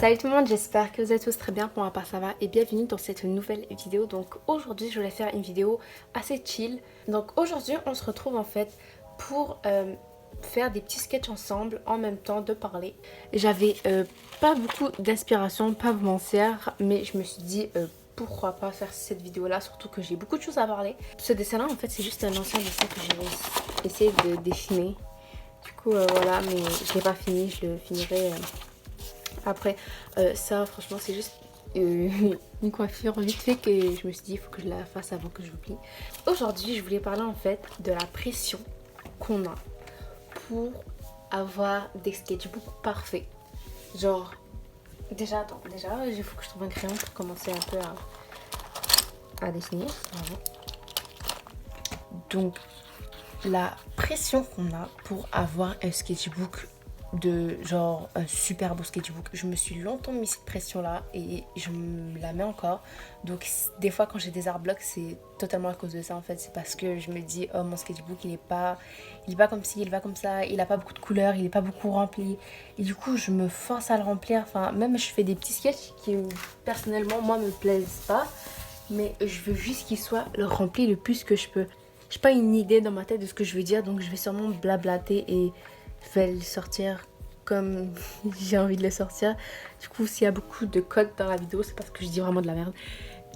Salut tout le monde, j'espère que vous êtes tous très bien, pour ma part ça va et bienvenue dans cette nouvelle vidéo. Donc aujourd'hui je voulais faire une vidéo assez chill. Donc aujourd'hui on se retrouve en fait pour faire des petits sketchs ensemble en même temps de parler. J'avais pas beaucoup d'inspiration, pas vous mentir, mais je me suis dit pourquoi pas faire cette vidéo là, surtout que j'ai beaucoup de choses à parler. Ce dessin là en fait c'est juste un ancien dessin que j'ai essayé de dessiner. Du coup voilà, mais je l'ai pas fini, je le finirai après. Ça franchement c'est juste une coiffure vite fait que je me suis dit il faut que je la fasse avant que j'oublie. Aujourd'hui je voulais parler en fait de la pression qu'on a pour avoir des sketchbooks parfaits. Genre déjà il faut que je trouve un crayon pour commencer un peu à dessiner. Voilà. Donc la pression qu'on a pour avoir un sketchbook de genre un super beau sketchbook, je me suis longtemps mis cette pression là et je me la mets encore. Donc des fois quand j'ai des art blocs c'est totalement à cause de ça en fait. C'est parce que je me dis oh mon sketchbook il est pas comme ci, il est pas comme ça, il a pas beaucoup de couleurs, il est pas beaucoup rempli et du coup je me force à le remplir. Enfin même je fais des petits sketchs qui personnellement moi me plaisent pas, mais je veux juste qu'il soit rempli le plus que je peux. J'ai pas une idée dans ma tête de ce que je veux dire, donc je vais sûrement blablater et je vais le sortir comme j'ai envie de le sortir. Du coup, s'il y a beaucoup de codes dans la vidéo, c'est parce que je dis vraiment de la merde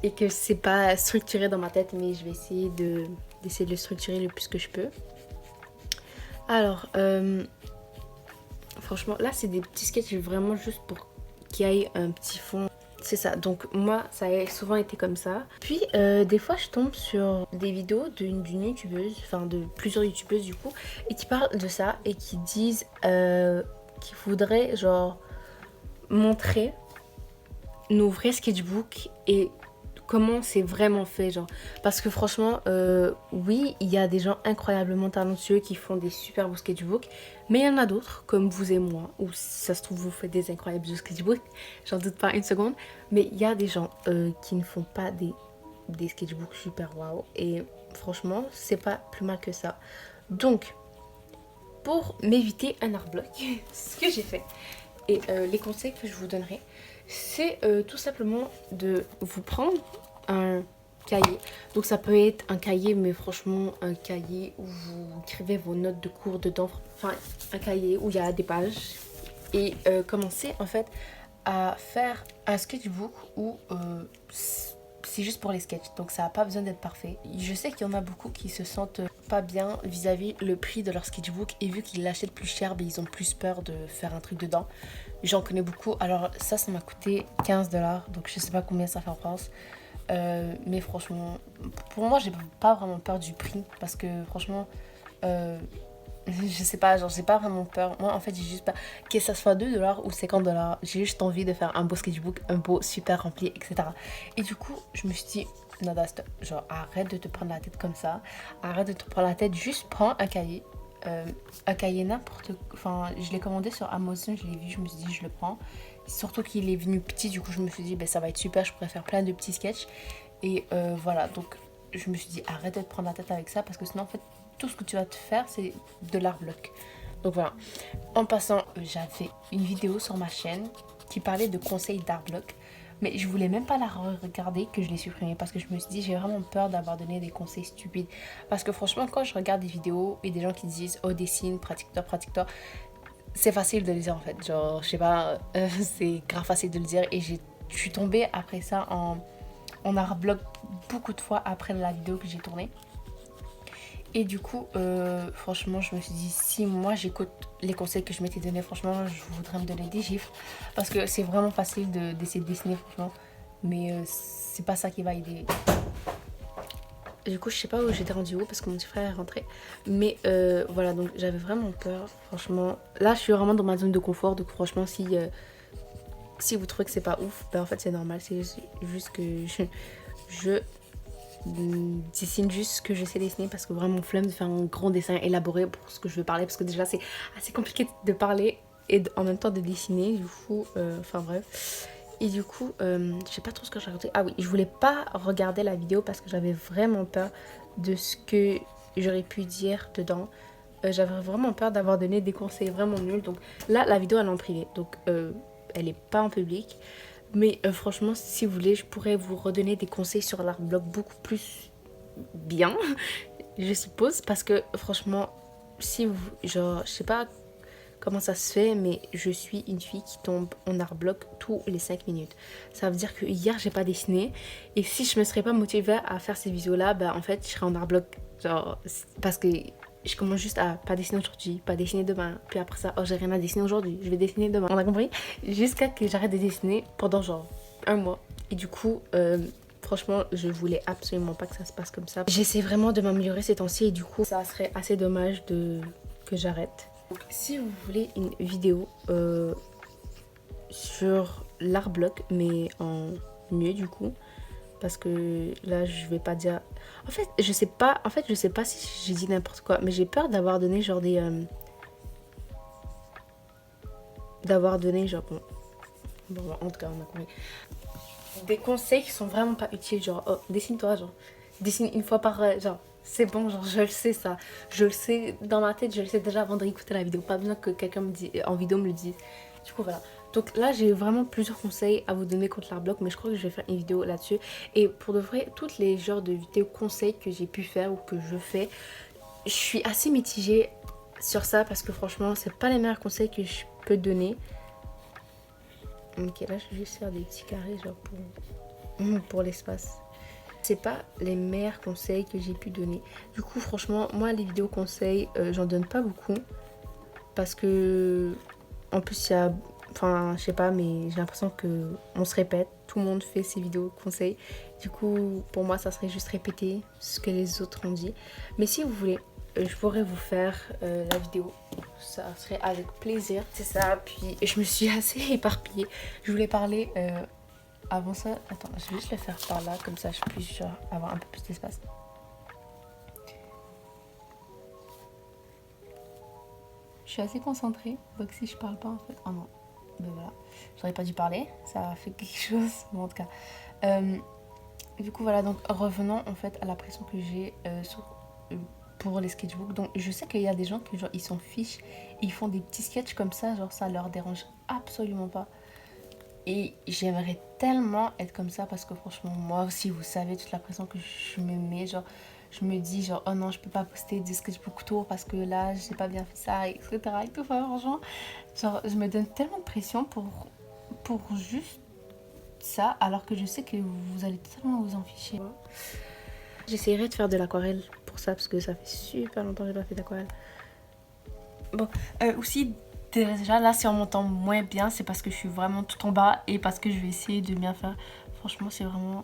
et que c'est pas structuré dans ma tête, mais je vais essayer d'essayer de le structurer le plus que je peux. Alors, franchement, là, c'est des petits sketchs vraiment juste pour qu'il y ait un petit fond. C'est ça, donc moi ça a souvent été comme ça. Puis des fois je tombe sur des vidéos d'une youtubeuse, enfin de plusieurs youtubeuses du coup, et qui parlent de ça et qui disent qu'ils voudraient genre montrer nos vrais sketchbooks et comment c'est vraiment fait genre. Parce que franchement oui il y a des gens incroyablement talentueux qui font des super beaux sketchbooks, mais il y en a d'autres comme vous et moi où ça se trouve vous faites des incroyables sketchbooks, j'en doute pas une seconde, mais il y a des gens qui ne font pas des sketchbooks super wow et franchement c'est pas plus mal que ça. Donc pour m'éviter un art bloc ce que j'ai fait et les conseils que je vous donnerai, c'est tout simplement de vous prendre un cahier. Donc ça peut être un cahier, mais franchement un cahier où vous écrivez vos notes de cours dedans. Enfin un cahier où il y a des pages. Et commencer en fait à faire un sketchbook où c'est juste pour les sketchs. Donc ça n'a pas besoin d'être parfait. Je sais qu'il y en a beaucoup qui se sentent pas bien vis-à-vis le prix de leur sketchbook. Et vu qu'ils l'achètent plus cher, ben, ils ont plus peur de faire un truc dedans. J'en connais beaucoup. Alors ça m'a coûté 15 $. Donc je sais pas combien ça fait en France. Mais franchement, pour moi, j'ai pas vraiment peur du prix. Parce que franchement, je sais pas, genre j'ai pas vraiment peur. Moi en fait, j'ai juste pas. Que ça soit 2 $ ou 50 $, j'ai juste envie de faire un beau sketchbook, un beau super rempli, etc. Et du coup, je me suis dit, Nada, stop. Genre arrête de te prendre la tête comme ça. Arrête de te prendre la tête, juste prends un cahier. Un cahier n'importe. Enfin, je l'ai commandé sur Amazon, je l'ai vu, je me suis dit, je le prends. Surtout qu'il est venu petit, du coup, je me suis dit, ben, ça va être super, je pourrais faire plein de petits sketchs. Et voilà, donc je me suis dit, arrête de te prendre la tête avec ça parce que sinon, en fait, tout ce que tu vas te faire, c'est de l'art bloc. Donc voilà. En passant, j'avais une vidéo sur ma chaîne qui parlait de conseils d'art bloc. Mais je voulais même pas la regarder, que je l'ai supprimée parce que je me suis dit j'ai vraiment peur d'avoir donné des conseils stupides. Parce que franchement quand je regarde des vidéos et des gens qui disent oh dessine, pratique-toi, c'est facile de le dire en fait. Genre je sais pas, c'est grave facile de le dire et je suis tombée après ça en art bloc beaucoup de fois après la vidéo que j'ai tournée. Et du coup, franchement, je me suis dit, si moi j'écoute les conseils que je m'étais donné, franchement, je voudrais me donner des gifles. Parce que c'est vraiment facile d'essayer de dessiner, franchement. Mais c'est pas ça qui va aider. Du coup, je sais pas où j'étais rendue où parce que mon petit frère est rentré. Mais voilà, donc j'avais vraiment peur, franchement. Là, je suis vraiment dans ma zone de confort. Donc franchement, si vous trouvez que c'est pas ouf, ben en fait, c'est normal. C'est juste que je dessine juste ce que je sais dessiner parce que vraiment flemme de faire un grand dessin élaboré pour ce que je veux parler parce que déjà c'est assez compliqué de parler et en même temps de dessiner du coup enfin bref. Et du coup je sais pas trop ce que j'ai raconté. Ah oui, je voulais pas regarder la vidéo parce que j'avais vraiment peur de ce que j'aurais pu dire dedans. J'avais vraiment peur d'avoir donné des conseils vraiment nuls. Donc là la vidéo elle est en privé, donc elle est pas en public. Mais franchement, si vous voulez, je pourrais vous redonner des conseils sur l'art bloc beaucoup plus bien, je suppose. Parce que franchement, si vous, genre, je sais pas comment ça se fait, mais je suis une fille qui tombe en art bloc tous les 5 minutes. Ça veut dire que hier, j'ai pas dessiné. Et si je me serais pas motivée à faire ces vidéos-là, bah en fait, je serais en art bloc. Genre, parce que je commence juste à pas dessiner aujourd'hui, pas dessiner demain. Puis après ça, oh, j'ai rien à dessiner aujourd'hui, je vais dessiner demain. On a compris? Jusqu'à que j'arrête de dessiner pendant genre un mois. Et du coup, franchement, je voulais absolument pas que ça se passe comme ça. J'essaie vraiment de m'améliorer ces temps-ci et du coup, ça serait assez dommage que j'arrête. Donc, si vous voulez une vidéo sur l'art bloc, mais en mieux du coup, parce que là, je vais pas dire... En fait, je sais pas si j'ai dit n'importe quoi, mais j'ai peur d'avoir donné genre des... d'avoir donné genre... Bon, en tout cas, on a compris. Des conseils qui sont vraiment pas utiles, genre, oh, dessine-toi, genre, dessine une fois par... genre, c'est bon, genre, je le sais ça. Je le sais dans ma tête, je le sais déjà avant de réécouter la vidéo. Pas besoin que quelqu'un me dise, en vidéo me le dise. Du coup, voilà. Donc là, j'ai vraiment plusieurs conseils à vous donner contre l'art bloc, mais je crois que je vais faire une vidéo là-dessus. Et pour de vrai, toutes les genres de vidéos conseils que j'ai pu faire ou que je fais, je suis assez mitigée sur ça parce que franchement, c'est pas les meilleurs conseils que je peux donner. Ok, là, je vais juste faire des petits carrés, genre, pour l'espace. C'est pas les meilleurs conseils que j'ai pu donner. Du coup, franchement, moi, les vidéos conseils, j'en donne pas beaucoup. Parce que, en plus, il y a... Enfin, je sais pas, mais j'ai l'impression qu'on se répète. Tout le monde fait ses vidéos conseils. Du coup, pour moi, ça serait juste répéter ce que les autres ont dit. Mais si vous voulez, je pourrais vous faire la vidéo. Ça serait avec plaisir. C'est ça, puis je me suis assez éparpillée. Je voulais parler... avant ça, attends, je vais juste le faire par là, comme ça je puisse genre, avoir un peu plus d'espace. Je suis assez concentrée, donc si je parle pas en fait... Oh non, ben voilà, j'aurais pas dû parler, ça a fait quelque chose, mais en tout cas. Du coup voilà, donc revenons en fait à la pression que j'ai pour les sketchbooks. Donc je sais qu'il y a des gens qui genre ils s'en fichent, ils font des petits sketchs comme ça, genre ça leur dérange absolument pas. Et j'aimerais tellement être comme ça parce que franchement, moi aussi, vous savez toute la pression que je me mets. Genre, je me dis, genre, oh non, je peux pas poster des sketchbook tour parce que là, j'ai pas bien fait ça, etc. Et tout, enfin, franchement, genre, je me donne tellement de pression pour juste ça, alors que je sais que vous allez totalement vous en ficher. J'essaierai de faire de l'aquarelle pour ça parce que ça fait super longtemps que j'ai pas fait d'aquarelle. Bon, aussi, déjà là, si on m'entend moins bien, c'est parce que je suis vraiment tout en bas et parce que je vais essayer de bien faire. Franchement, c'est vraiment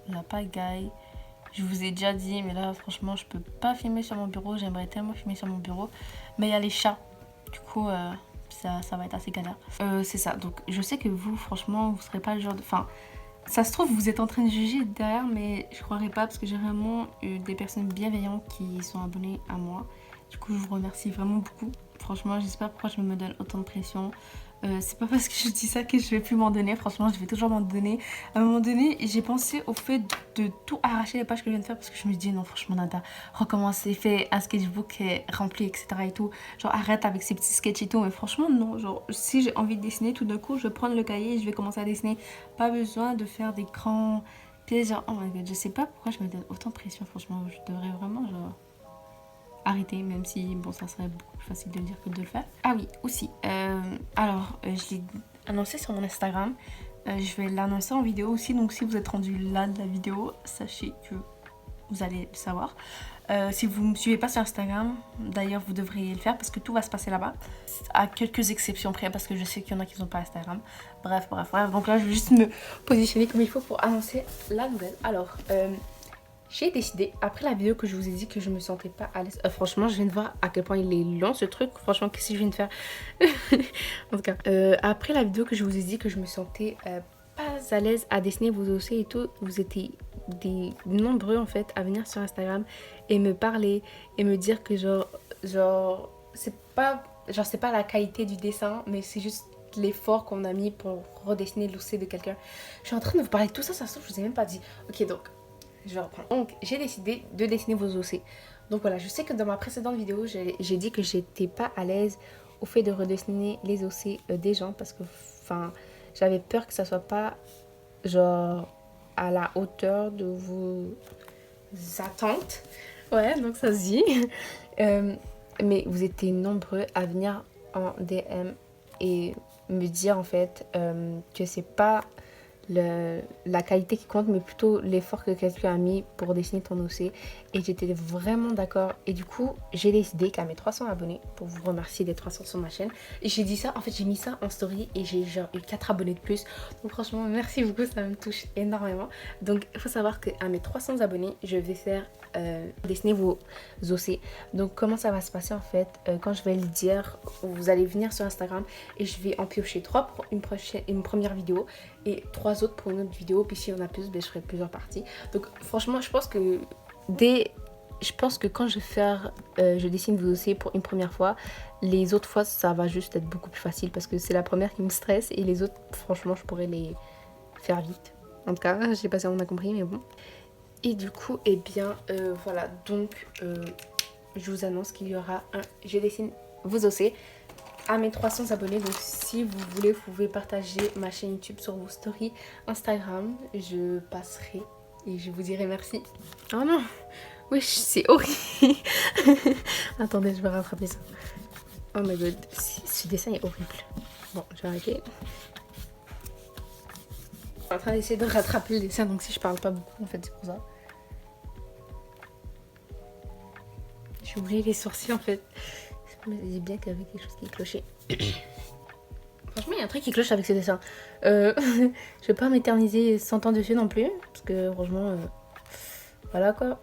la pagaille. Je vous ai déjà dit, mais là, franchement, je peux pas filmer sur mon bureau. J'aimerais tellement filmer sur mon bureau. Mais il y a les chats. Du coup, ça va être assez galère. C'est ça. Donc, je sais que vous, franchement, vous serez pas le genre de... Enfin, ça se trouve, vous êtes en train de juger derrière, mais je croirais pas parce que j'ai vraiment eu des personnes bienveillantes qui sont abonnées à moi. Du coup, je vous remercie vraiment beaucoup. Franchement, je sais pas pourquoi je me donne autant de pression. C'est pas parce que je dis ça que je vais plus m'en donner. Franchement, je vais toujours m'en donner. À un moment donné, j'ai pensé au fait de tout arracher les pages que je viens de faire parce que je me dis non, franchement, Nada, recommencer, fais un sketchbook rempli, etc. et tout. Genre, arrête avec ces petits sketchs et tout. Mais franchement, non. Genre, si j'ai envie de dessiner, tout d'un coup, je vais prendre le cahier et je vais commencer à dessiner. Pas besoin de faire des grands pièges. Genre, oh my god, je sais pas pourquoi je me donne autant de pression. Franchement, je devrais vraiment, genre, arrêter, même si bon, ça serait beaucoup plus facile de le dire que de le faire. Ah oui, aussi, je l'ai annoncé sur mon Instagram, je vais l'annoncer en vidéo aussi, donc si vous êtes rendu là de la vidéo, sachez que vous allez le savoir. Si vous ne me suivez pas sur Instagram, d'ailleurs vous devriez le faire parce que tout va se passer là-bas, à quelques exceptions près parce que je sais qu'il y en a qui n'ont pas Instagram. Bref, donc là je vais juste me positionner comme il faut pour annoncer la nouvelle. Alors, j'ai décidé, après la vidéo que je vous ai dit que je me sentais pas à l'aise. Franchement, je viens de voir à quel point il est long ce truc. Franchement, qu'est-ce que je viens de faire? En tout cas, après la vidéo que je vous ai dit que je me sentais pas à l'aise à dessiner vos dossiers et tout, vous étiez des nombreux en fait à venir sur Instagram et me parler et me dire que genre c'est pas la qualité du dessin, mais c'est juste l'effort qu'on a mis pour redessiner le dossier de quelqu'un. Je suis en train de vous parler de tout ça, ça se trouve, je vous ai même pas dit. Ok, donc je reprends. Donc, j'ai décidé de dessiner vos OC. Donc voilà, je sais que dans ma précédente vidéo, j'ai dit que j'étais pas à l'aise au fait de redessiner les OC des gens parce que, enfin, j'avais peur que ça soit pas genre à la hauteur de vos attentes. Ouais, donc ça se dit. Euh, mais vous étiez nombreux à venir en DM et me dire en fait que c'est pas la qualité qui compte, mais plutôt l'effort que quelqu'un a mis pour dessiner ton OC. Et j'étais vraiment d'accord. Et du coup, j'ai décidé qu'à mes 300 abonnés, pour vous remercier des 300 sur ma chaîne, et j'ai dit ça, en fait, j'ai mis ça en story et j'ai genre eu 4 abonnés de plus. Donc franchement, merci beaucoup, ça me touche énormément. Donc il faut savoir qu'à mes 300 abonnés, je vais faire dessiner vos OC. Donc comment ça va se passer en fait, quand je vais le dire, vous allez venir sur Instagram et je vais en piocher 3 pour une première vidéo et 3 autres pour une autre vidéo. Puis si on a plus, ben, je ferai plusieurs parties. Donc franchement, je pense que quand je vais faire, je dessine vos dossiers pour une première fois, les autres fois ça va juste être beaucoup plus facile parce que c'est la première qui me stresse et les autres, franchement, je pourrais les faire vite. En tout cas, je sais pas si on a compris, mais bon. Et du coup, eh bien, voilà. Donc, je vous annonce qu'il y aura un Je dessine vos OC à mes 300 abonnés. Donc si vous voulez, vous pouvez partager ma chaîne YouTube sur vos stories Instagram. Je passerai et je vous dirai merci. Oh non, oui, c'est horrible. Attendez, je vais rattraper ça. Oh my god, ce dessin est horrible. Bon, je vais arrêter. Je suis en train d'essayer de rattraper le dessin, donc si je parle pas beaucoup, en fait, c'est pour ça. J'ai oublié les sourcils, en fait. Mais c'est bien qu'il y avait quelque chose qui clochait. Franchement, il y a un truc qui cloche avec ce dessin. Je vais pas m'éterniser 100 ans dessus non plus. Parce que franchement, voilà quoi.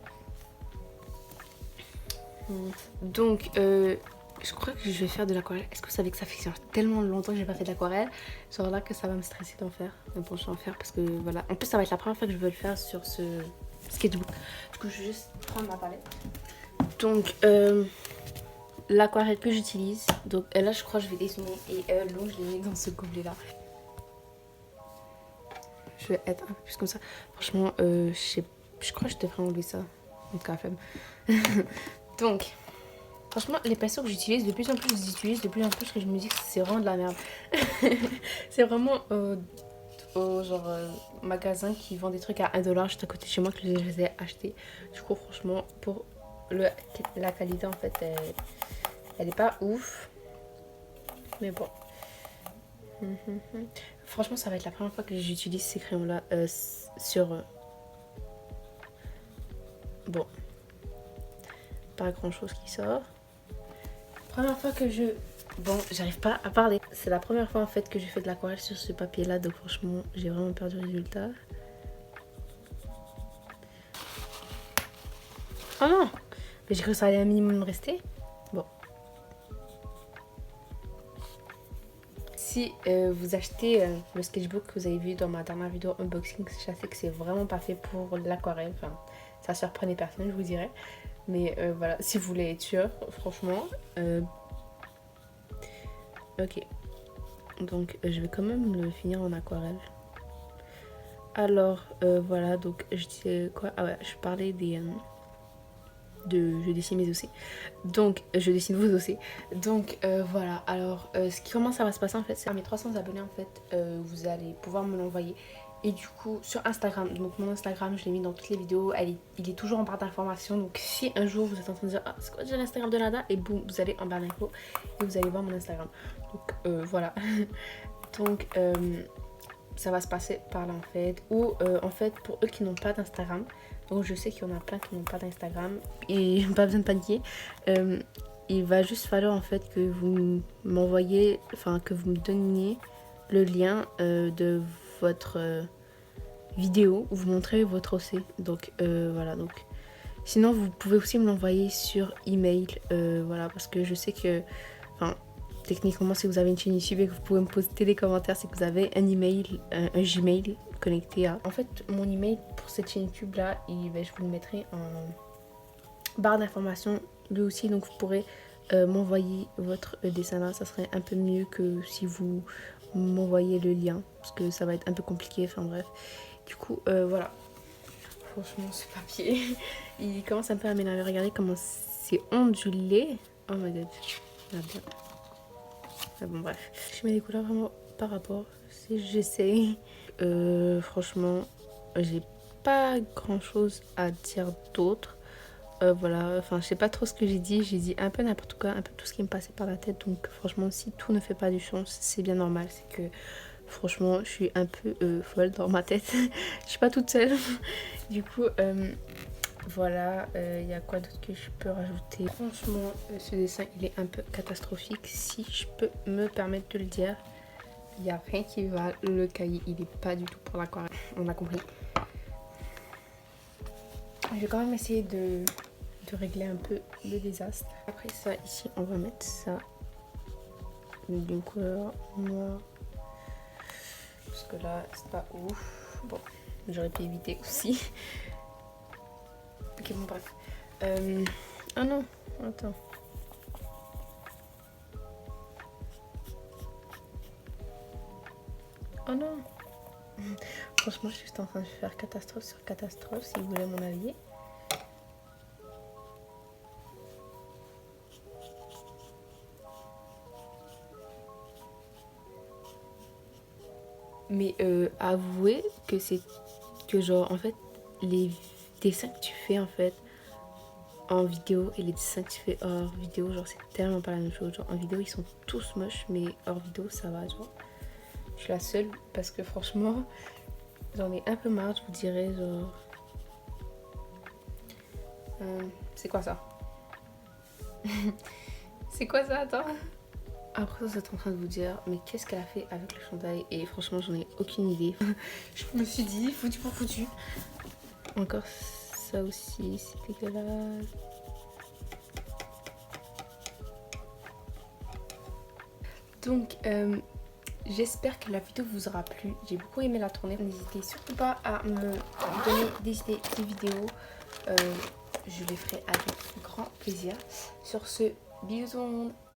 Donc, je crois que je vais faire de l'aquarelle. Est-ce que vous savez que ça fait genre, tellement longtemps que j'ai pas fait de l'aquarelle? Genre là que ça va me stresser d'en faire. Mais bon, je vais en faire parce que voilà. En plus, ça va être la première fois que je veux le faire sur ce sketchbook. Du coup, je vais juste prendre ma palette. Donc, l'aquarelle que j'utilise, donc là je crois que je vais dessiner et l'eau je l'ai mis dans ce gobelet là. Je vais être un peu plus comme ça. Franchement, je crois que je devrais enlever ça. Donc la flemme. Donc, franchement, les pinceaux que j'utilise, de plus en plus je les utilise, de plus en plus que je me dis que c'est vraiment de la merde. C'est vraiment au genre magasin qui vend des trucs à 1$ juste à côté de chez moi que je les ai achetés. Du coup, franchement, pour la qualité en fait, elle est pas ouf. Mais bon. Franchement, ça va être la première fois que j'utilise ces crayons-là sur... Bon. Pas grand-chose qui sort. Première fois que je... Bon, j'arrive pas à parler. C'est la première fois en fait que je fais de l'aquarelle sur ce papier-là. Donc franchement, j'ai vraiment peur du résultat. Oh non! Mais j'ai cru que ça allait un minimum rester. Bon. Si vous achetez le sketchbook que vous avez vu dans ma dernière vidéo unboxing, je sais que c'est vraiment pas fait pour l'aquarelle. Enfin, ça surprenait personne, je vous dirais. Mais voilà, si vous voulez être sûr, franchement. Ok. Donc, je vais quand même le finir en aquarelle. Alors, voilà, donc je disais quoi? Ah ouais, je parlais des... je dessine mes OC. Donc, je dessine vos OC. Donc, voilà. Alors, comment ça va se passer en fait, c'est à mes 300 abonnés en fait, vous allez pouvoir me l'envoyer. Et du coup, sur Instagram, donc mon Instagram, je l'ai mis dans toutes les vidéos, il est toujours en barre d'informations. Donc, si un jour vous êtes en train de dire, ah, c'est quoi déjà l'Instagram de Nada? Et boum, vous allez en barre d'infos et vous allez voir mon Instagram. Donc, voilà. Donc, ça va se passer par là en fait. Ou en fait, pour eux qui n'ont pas d'Instagram, donc je sais qu'il y en a plein qui n'ont pas d'Instagram et pas besoin de paniquer. Il va juste falloir en fait que vous m'envoyez, enfin que vous me donniez le lien de votre vidéo où vous montrez votre OC. Donc voilà, donc sinon vous pouvez aussi me l'envoyer sur email, voilà, parce que je sais que, enfin techniquement si vous avez une chaîne YouTube et que vous pouvez me poster des commentaires, c'est que vous avez un email, un Gmail connecté à... En fait, mon email pour cette chaîne YouTube là, je vous le mettrai en barre d'informations lui aussi, donc vous pourrez m'envoyer votre dessin là. Ça serait un peu mieux que si vous m'envoyez le lien, parce que ça va être un peu compliqué, enfin bref. Du coup, voilà. Franchement, ce papier, il commence un peu à m'énerver. Regardez comment c'est ondulé. Oh my god. Ah, bien. Ah bon, bref. Je mets des couleurs vraiment par rapport. j'essaie. Franchement, j'ai pas grand chose à dire d'autre. Voilà, enfin je sais pas trop ce que j'ai dit un peu n'importe quoi, un peu tout ce qui me passait par la tête. Donc franchement, si tout ne fait pas du sens, c'est bien normal. C'est que franchement, je suis un peu folle dans ma tête. Je suis pas toute seule. Du coup, voilà, il y a quoi d'autre que je peux rajouter? Franchement, ce dessin, il est un peu catastrophique, si je peux me permettre de le dire. Il n'y a rien qui va, le cahier, il est pas du tout pour l'aquarelle, on a compris. Je vais quand même essayer de régler un peu le désastre. Après ça, ici, on va mettre ça d'une couleur noire. Parce que là, c'est pas ouf. Bon, j'aurais pu éviter aussi. Ok, bon, bref. Ah non, attends. Oh non. Franchement, je suis juste en train de faire catastrophe sur catastrophe, si vous voulez mon avis. Mais avouez que c'est que genre en fait les dessins que tu fais en fait en vidéo et les dessins que tu fais hors vidéo, genre c'est tellement pas la même chose. Genre en vidéo ils sont tous moches, mais hors vidéo ça va, genre. Je suis la seule parce que franchement j'en ai un peu marre, je vous dirais genre. C'est quoi ça? C'est quoi ça? Attends. Après vous êtes en train de vous dire mais qu'est-ce qu'elle a fait avec le chandail? Et franchement j'en ai aucune idée. Je me suis dit foutu pour foutu. Encore ça aussi, c'est dégueulasse. Donc j'espère que la vidéo vous aura plu. J'ai beaucoup aimé la tourner. N'hésitez surtout pas à me donner des idées de vidéos. Je les ferai avec grand plaisir. Sur ce, bisous tout le monde.